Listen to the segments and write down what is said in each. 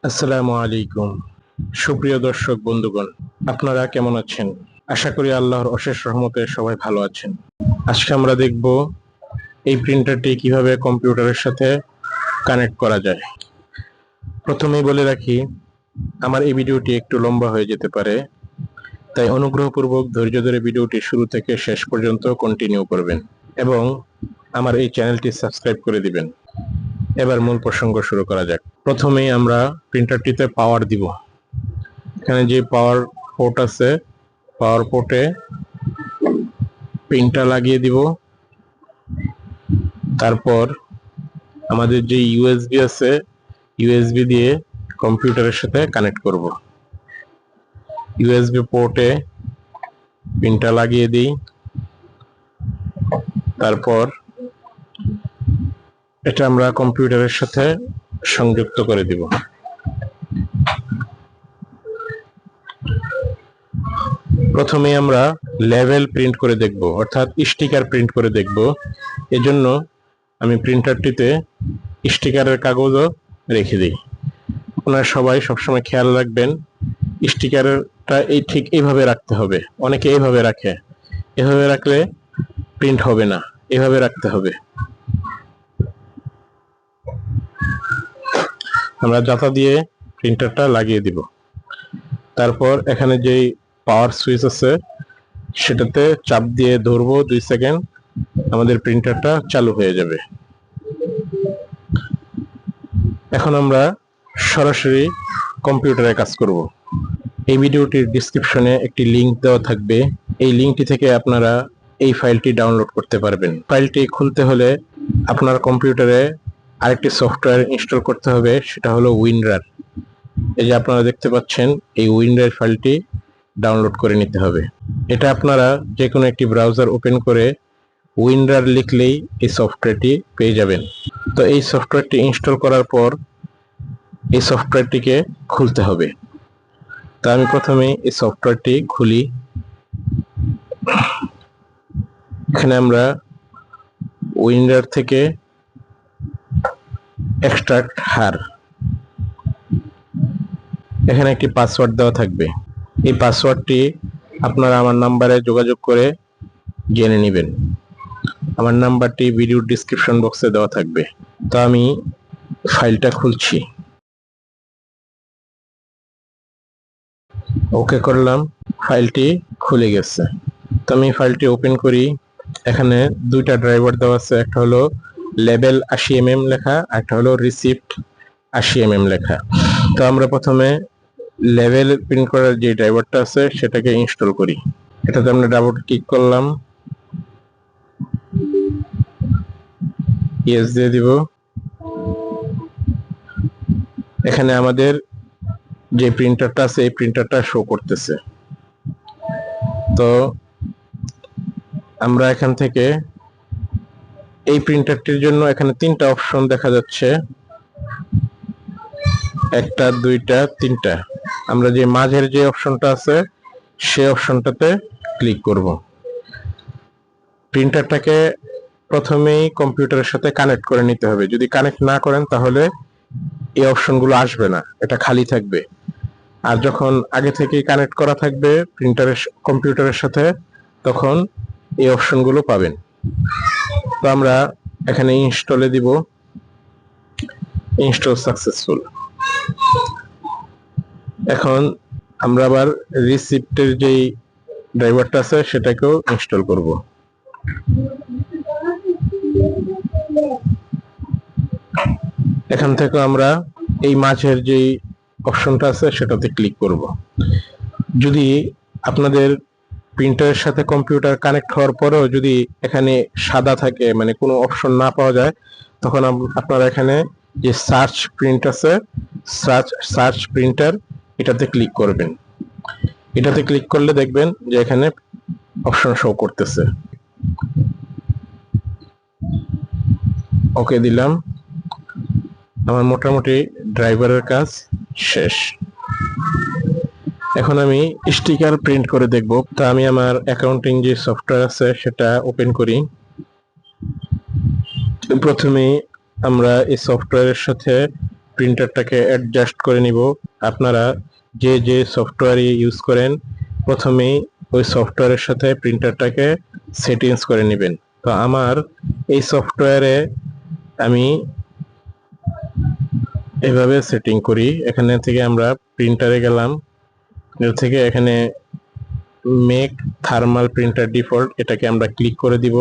আসসালামু আলাইকুম। সুপ্রিয় দর্শক বন্ধুগণ, আপনারা কেমন আছেন? আশা করি আল্লাহর অশেষ রহমতে সবাই ভালো আছেন। আজকে আমরা দেখব এই প্রিন্টারটি কিভাবে কম্পিউটারের সাথে কানেক্ট করা যায়। প্রথমেই বলে রাখি, আমার এই ভিডিওটি একটু লম্বা হয়ে যেতে পারে, তাই অনুগ্রহপূর্বক ধৈর্য ধরে ভিডিওটি শুরু থেকে শেষ পর্যন্ত কন্টিনিউ করবেন এবং আমার এই চ্যানেলটি সাবস্ক্রাইব করে দিবেন। এবার মূল প্রসঙ্গ শুরু করা যাক। প্রথমেই আমরা প্রিন্টারটিতে পাওয়ার দিব। এখানে যে পাওয়ার পোর্ট আছে, পাওয়ার পোর্টে পিনটা লাগিয়ে দিব। তারপর আমাদের যে ইউএসবি আছে, ইউএসবি দিয়ে কম্পিউটারের সাথে কানেক্ট করব। ইউএসবি পোর্টে পিনটা লাগিয়ে দিই। তারপর এটা আমরা কম্পিউটারের সাথে সংযুক্ত করে দিব। প্রথমে আমরা লেভেল প্রিন্ট করে দেখব, অর্থাৎ স্টিকার প্রিন্ট করে দেখব। এজন্য আমি প্রিন্টারটিতে স্টিকারের কাগজও রেখে দিই। আপনারা সবাই সবসময় খেয়াল রাখবেন, স্টিকারটা ঠিক এইভাবে রাখতে হবে। অনেকে এইভাবে রাখে, এভাবে রাখলে প্রিন্ট হবে না, এভাবে রাখতে হবে। আমরা জাতা দিয়ে প্রিন্টারটা লাগিয়ে দিব। তারপর এখানে যেই পাওয়ার সুইচ আছে সেটাতে চাপ দিয়ে ধরবো 2 সেকেন্ড, আমাদের প্রিন্টারটা চালু হয়ে যাবে। এখন আমরা সরাসরি কম্পিউটারে কাজ করব। এই ভিডিওটির ডেসক্রিপশনে একটি লিংক দেওয়া থাকবে। এই লিংকটি থেকে আপনারা এই ফাইলটি ডাউনলোড করতে পারবেন। ফাইলটি খুলতে হলে আপনার কম্পিউটারে আরেকটি সফটওয়্যার ইনস্টল করতে হবে, সেটা হলো উইনরার। এই যে আপনারা দেখতে পাচ্ছেন, এই উইনরার ফাইলটি ডাউনলোড করে নিতে হবে। এটা আপনারা যে কোনো একটি ব্রাউজার ওপেন করে উইনরার লিখলেই এই সফটওয়্যারটি পেয়ে যাবেন। তো এই সফটওয়্যারটি ইনস্টল করার পর এই সফটওয়্যারটিকে খুলতে হবে। তো আমি প্রথমে এই সফটওয়্যারটি খুলি। এখানে আমরা উইন্ডার থেকে এক্সট্রাক্ট হার, এখানে একটি পাসওয়ার্ড দেওয়া থাকবে। এই পাসওয়ার্ডটি আপনারা আমার নাম্বারে যোগাযোগ করে জেনে নেবেন। আমার নাম্বারটি ভিডিও ডিসক্রিপশন বক্সে দেওয়া থাকবে। তো আমি ফাইলটা খুলছি, ওকে করলাম, ফাইলটি খুলে গেছে। তো আমি ফাইলটি ওপেন করি। এখানে দুইটা ড্রাইভার দেওয়া আছে, একটা হলো লেভেল 80 লেখা, একটা হলো রিসিপ্ট 80 লেখা। তো আমরা প্রথমে লেভেল প্রিন্ট করার যে ড্রাইভারটা আছে সেটাকে ইনস্টল করি। এটাতে আমরা ডাবল ক্লিক করলাম, ইয়েস দিয়ে দিব। এখানে আমাদের যে প্রিন্টারটা আছে এই প্রিন্টারটা শো করতেছে। তো আমরা এখান থেকে এই প্রিন্টারটির জন্য এখানে 3টা অপশন দেখা যাচ্ছে, 1টা 2টা 3টা। আমরা যে মাঝের যে অপশনটা আছে সেই অপশনটাতে ক্লিক করব। প্রিন্টারটাকে প্রথমেই কম্পিউটারের সাথে কানেক্ট করে নিতে হবে। যদি কানেক্ট না করেন তাহলে এই অপশনগুলো আসবে না, এটা খালি থাকবে। আর যখন আগে থেকেই কানেক্ট করা থাকবে প্রিন্টারের কম্পিউটারের সাথে, তখন এই অপশনগুলো পাবেন। তো আমরা এখানে ইনস্টলে দিব, ইনস্টল সাকসেসফুল। এখন আমরা আবার রিসিপ্টের যেই ড্রাইভারটা আছে সেটাকেও ইনস্টল করব। এখান থেকে আমরা এই মাঝের যেই অপশনটা আছে সেটাতে ক্লিক করব। যদি আপনাদের প্রিন্টারের সাথে কম্পিউটার কানেক্ট হওয়ার পরেও যদি এখানে সাদা থাকে, মানে কোনো অপশন না পাওয়া যায়, তখন আপনারা এখানে যে সার্চ প্রিন্ট আছে, সার্চ প্রিন্টার, এটাতে ক্লিক করবেন। এটাতে ক্লিক করলে দেখবেন যে এখানে অপশন শো করতেছে। ওকে দিলাম। আমার মোটামুটি ড্রাইভারের কাজ শেষ। এখন আমি স্টিকার প্রিন্ট করে দেখব। তা আমি আমার অ্যাকাউন্টিং যে সফটওয়্যার আছে সেটা ওপেন করি। প্রথমে আমরা এই সফটওয়্যারের সাথে প্রিন্টারটাকে অ্যাডজাস্ট করে নিব। আপনারা যে যে সফটওয়্যার ইউজ করেন প্রথমেই ওই সফটওয়্যারের সাথে প্রিন্টারটাকে সেটিংস করে নেবেন। তো আমার এই সফটওয়্যারে আমি এভাবে সেটিং করি। এখানে থেকে আমরা প্রিন্টারে গেলাম, এর থেকে এখানে মেক থার্মাল প্রিন্টার ডিফল্ট এটাকে আমরা ক্লিক করে দিব।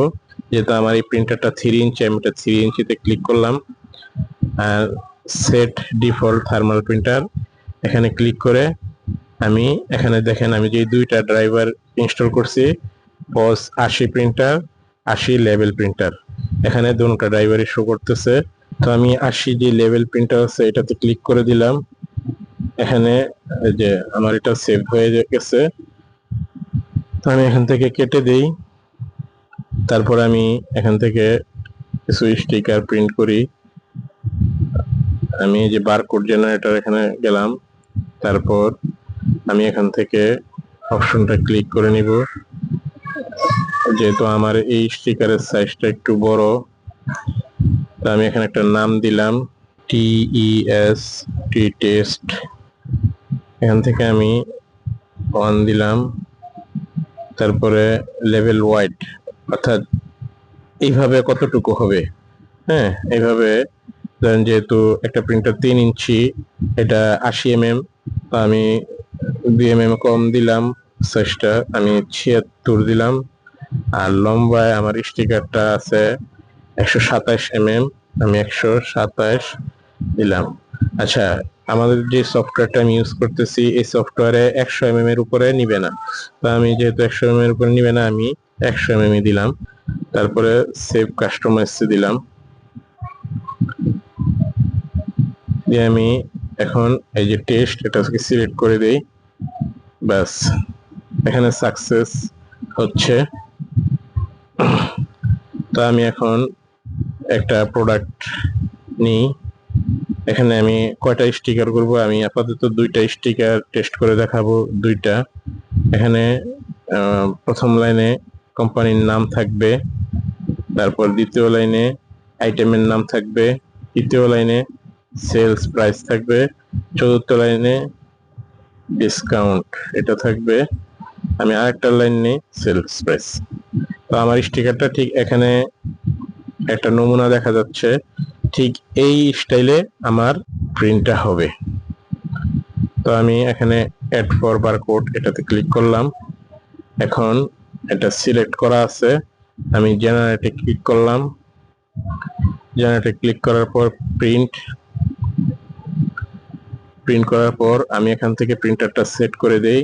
যেহেতু আমার এই প্রিন্টারটা 3 ইঞ্চি, আমি এটা 3 ইঞ্চিতে ক্লিক করলাম। আর সেট ডিফল্ট থার্মাল প্রিন্টার এখানে ক্লিক করে আমি এখানে দেখেন আমি যে দুইটা ড্রাইভার ইনস্টল করছি, পজ 80 প্রিন্টার 80 লেভেল প্রিন্টার, এখানে দুটো ড্রাইভারই শো করতেছে। তো আমি 80 যে লেভেল প্রিন্টার আছে এটাতে ক্লিক করে দিলাম। এখানে যে আমার এটা সেভ হয়ে গেছে, তো আমি এখান থেকে কেটে দেই। তারপর আমি এখান থেকে কিছু স্টিকার প্রিন্ট করি। আমি যে বারকোড জেনারেটর এখানে গেলাম, তারপর আমি এখান থেকে অপশনটা ক্লিক করে নিব। যেহেতু আমার এই স্টিকারের সাইজটা একটু বড়, তো আমি এখানে একটা নাম দিলাম TEST টেস্ট। এখান থেকে আমি 1 দিলাম। তারপরে লেভেল ওয়াইড, অর্থাৎ এইভাবে কতটুকু হবে, হ্যাঁ এইভাবে ধরেন যেহেতু একটা প্রিন্টার 3 ইঞ্চি, এটা 80 mm, আমি 2 mm কম দিলাম, সাইজটা আমি 76 দিলাম। আর লম্বায় আমার স্টিকারটা আছে 127 mm, আমি 127 দিলাম। আচ্ছা, আমাদের যে সফটওয়্যারটা আমি ইউজ করতেছি এই সফটওয়্যারে 100 mm এর উপরে নিবে না, তো আমি যেহেতু 100 mm এর উপরে নিবে না আমি 100 mm দিলাম। তারপরে সেভ কাস্টমাইজ দিলাম, দিয়ে আমি এখন এই যে টেস্ট এটাকে সিলেক্ট করে দেই। ব্যাস, এখানে সাকসেস হচ্ছে। তো আমি এখন একটা প্রোডাক্ট নিই। এখানে আমি কয়টা স্টিকার করব, আমি আপাতত 2টা স্টিকার টেস্ট করে দেখাবো। 2টা এখানে প্রথম লাইনে কোম্পানির নাম থাকবে, তারপর দ্বিতীয় লাইনে আইটেমের নাম থাকবে, তৃতীয় লাইনে সেলস প্রাইস থাকবে, চতুর্থ লাইনে ডিসকাউন্ট এটা থাকবে, আমি আরেকটা লাইন নেই সেলস প্রাইস। তো আমার স্টিকারটা ঠিক এখানে একটা নমুনা দেখা যাচ্ছে, ঠিক এই স্টাইলে আমার প্রিন্টটা হবে। তো আমি এখানে অ্যাড ফর বারকোড এটাতে ক্লিক করলাম। এখন এটা সিলেক্ট করা আছে, আমি জেনারেটে ক্লিক করলাম। জেনারেটে ক্লিক করার পর প্রিন্ট করার পর আমি এখান থেকে প্রিন্টারটা সেট করে দেই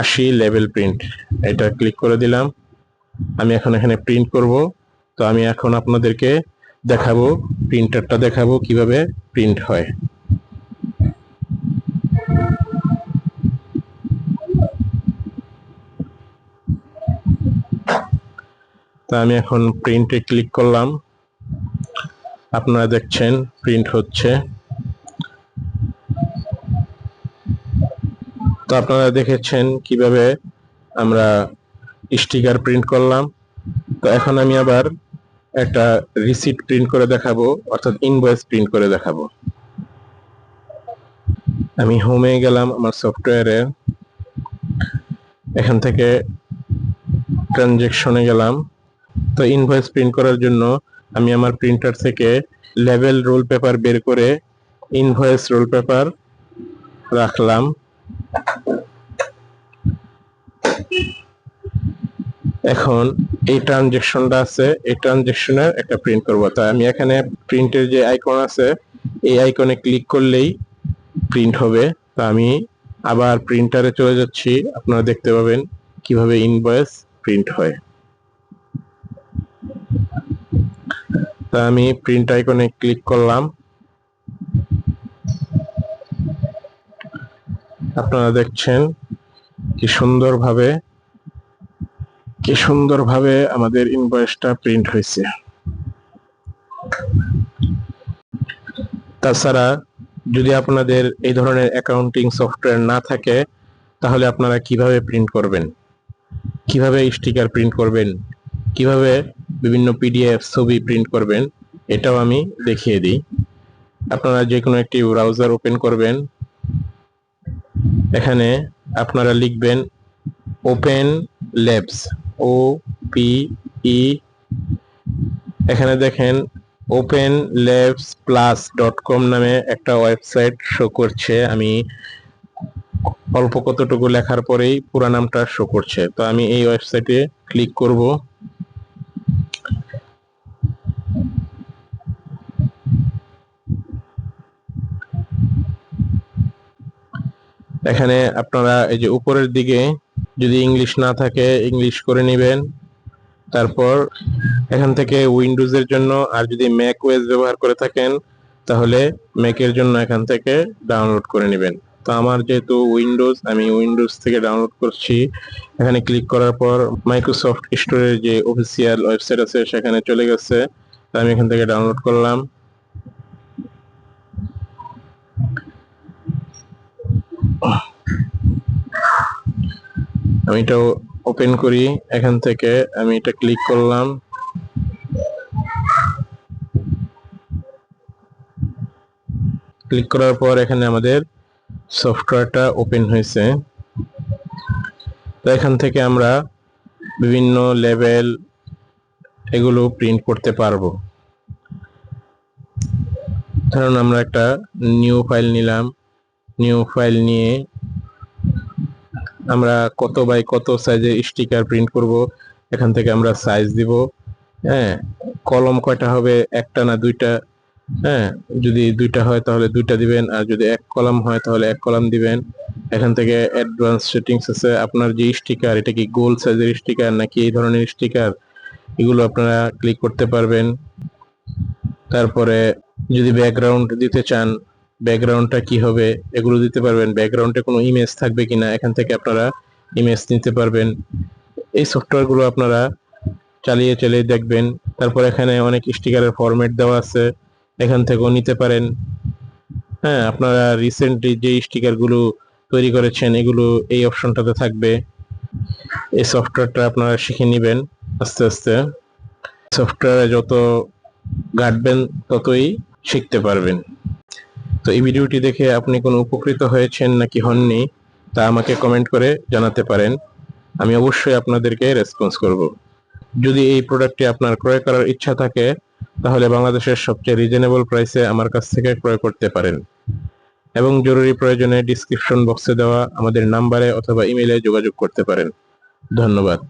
80 লেভেল প্রিন্ট, এটা ক্লিক করে দিলাম। আমি এখন এখানে প্রিন্ট করব। তো আমি এখন আপনাদেরকে দেখাবো, প্রিন্টারটা দেখাবো কিভাবে প্রিন্ট হয়। তো আমি এখন প্রিন্টে ক্লিক করলাম, আপনারা দেখছেন প্রিন্ট হচ্ছে। তো আপনারা দেখেছেন কিভাবে আমরা স্টিকার প্রিন্ট করলাম। তো এখন আমি আবার একটা রিসিট প্রিন্ট করে দেখাবো, অর্থাৎ ইনভয়েস প্রিন্ট করে দেখাবো। আমি হোমে গেলাম আমার সফটওয়্যারে, এখান থেকে ট্রানজেকশনে গেলাম। তো ইনভয়েস প্রিন্ট করার জন্য আমি আমার প্রিন্টার থেকে লেভেল রোল পেপার বের করে ইনভয়েস রোল পেপার রাখলাম। এখন এই ট্রানজেকশনটা আছে, এই ট্রানজেকশনের একটা প্রিন্ট করব। তাই আমি এখানে প্রিন্টের যে আইকন আছে এই আইকনে ক্লিক করলেই প্রিন্ট হবে। তো আমি আবার প্রিন্টারে চলে যাচ্ছি, আপনারা দেখতে পাবেন কিভাবে ইনভয়েস প্রিন্ট হয়। তা আমি প্রিন্ট আইকনে ক্লিক করলাম, আপনারা দেখছেন কি সুন্দরভাবে আমাদের ইনভয়েসটা প্রিন্ট হয়েছে। তাছাড়া যদি আপনাদের এই ধরনের অ্যাকাউন্টিং সফটওয়্যার না থাকে তাহলে আপনারা কিভাবে প্রিন্ট করবেন, কিভাবে স্টিকার প্রিন্ট করবেন, কিভাবে বিভিন্ন পিডিএফ ছবি প্রিন্ট করবেন, এটাও আমি দেখিয়ে দিই। আপনারা যে কোনো একটি ব্রাউজার ওপেন করবেন। এখানে আপনারা লিখবেন ওপেন ল্যাবস, OPE। এখানে দেখেন openlabsplus.com নামে একটা ওয়েবসাইট শো করছে। আমি অল্প কতটুকু লেখার পরেই পুরো নামটা শো করছে, তো আমি এই ওয়েবসাইটে ক্লিক করব। এখানে আপনারা এই যে উপরের দিকে যদি ইংলিশ না থাকে ইংলিশ করে নেবেন। তারপর এখান থেকে উইন্ডোজের জন্য, আর যদি ম্যাক ওএস ব্যবহার করে থাকেন তাহলে ম্যাকের জন্য এখান থেকে ডাউনলোড করে নেবেন। তো আমার যেহেতু উইন্ডোজ, আমি উইন্ডোজ থেকে ডাউনলোড করছি। এখানে ক্লিক করার পর মাইক্রোসফট স্টোরের যে অফিসিয়াল ওয়েবসাইট আছে সেখানে চলে গেছে। তো আমি এখান থেকে ডাউনলোড করলাম। আমি এটা ওপেন করি। এখান থেকে আমি এটা ক্লিক করলাম। ক্লিক করার পর এখানে আমাদের সফটওয়্যারটা ওপেন হয়েছে। তো এখান থেকে আমরা বিভিন্ন লেভেল এগুলো প্রিন্ট করতে পারবো। ধরুন আমরা একটা নিউ ফাইল নিলাম। নিউ ফাইল নিয়ে আমরা কত বাই কত সাইজের স্টিকার প্রিন্ট করব, এখান থেকে আমরা সাইজ দিব। হ্যাঁ, কলম কয়টা হবে, একটা না দুইটা? হ্যাঁ, যদি দুইটা হয় তাহলে দুইটা দিবেন, আর যদি এক কলাম হয় তাহলে এক কলাম দিবেন। এখান থেকে অ্যাডভান্স সেটিংস আছে। আপনার যে স্টিকার, এটা কি গোল সাইজের স্টিকার নাকি এই ধরনের স্টিকার, এগুলো আপনারা ক্লিক করতে পারবেন। তারপরে যদি ব্যাকগ্রাউন্ড দিতে চান, ব্যাকগ্রাউন্ডটা কি হবে এগুলো দিতে পারবেন। ব্যাকগ্রাউন্ডে কোনো ইমেজ থাকবে কিনা, এখান থেকে আপনারা ইমেজ নিতে পারবেন। এই সফটওয়্যারগুলো আপনারা চালিয়ে চালিয়ে দেখবেন। তারপর এখানে অনেক স্টিকারের ফরম্যাট দেওয়া আছে, এখান থেকেও নিতে পারেন। হ্যাঁ, আপনারা রিসেন্টলি যে স্টিকারগুলো তৈরি করেছেন এগুলো এই অপশনটাতে থাকবে। এই সফটওয়্যারটা আপনারা শিখে নেবেন আস্তে আস্তে। সফটওয়্যারে যত ঘাটবেন ততই শিখতে পারবেন। তো এই ভিডিওটি দেখে আপনি কোনো উপকৃত হয়েছেন নাকি হননি তা আমাকে কমেন্ট করে জানাতে পারেন। আমি অবশ্যই আপনাদেরকে রেসপন্স করব। যদি এই প্রোডাক্টটি আপনার ক্রয় করার ইচ্ছা থাকে তাহলে বাংলাদেশের সবচেয়ে রিজনেবল প্রাইসে আমার কাছ থেকে ক্রয় করতে পারেন, এবং জরুরি প্রয়োজনে ডিসক্রিপশন বক্সে দেওয়া আমাদের নাম্বারে অথবা ইমেইলে যোগাযোগ করতে পারেন। ধন্যবাদ।